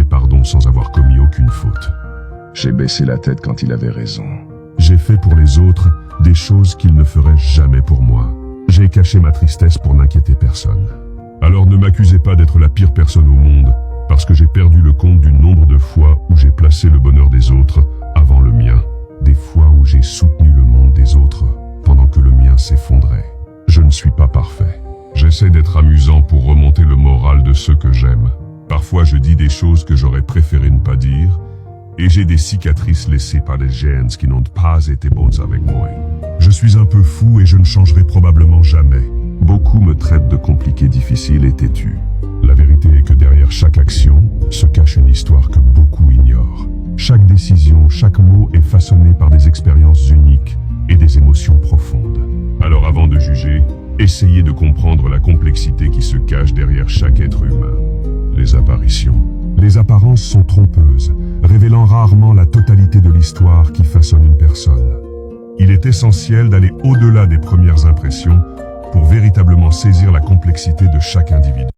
pardon sans avoir commis aucune faute. J'ai baissé la tête quand il avait raison. J'ai fait pour les autres des choses qu'ils ne feraient jamais pour moi. J'ai caché ma tristesse pour n'inquiéter personne. Alors ne m'accusez pas d'être la pire personne au monde, parce que j'ai perdu le compte du nombre de fois où j'ai placé le bonheur des autres avant le mien. Des fois où j'ai soutenu le monde des autres pendant que le mien s'effondrait. Je ne suis pas parfait. J'essaie d'être amusant pour remonter le moral de ceux que j'aime. Parfois je dis des choses que j'aurais préféré ne pas dire, et j'ai des cicatrices laissées par des gens qui n'ont pas été bonnes avec moi. Je suis un peu fou et je ne changerai probablement jamais. Beaucoup me traitent de compliqué, difficile et têtu. La vérité est que derrière chaque action se cache une histoire que beaucoup ignorent. Chaque décision, chaque mot est façonné par des expériences uniques et des émotions profondes. Alors avant de juger, essayez de comprendre la complexité qui se cache derrière chaque être humain. Les apparitions. Les apparences sont trompeuses, révélant rarement la totalité de l'histoire qui façonne une personne. Il est essentiel d'aller au-delà des premières impressions pour véritablement saisir la complexité de chaque individu.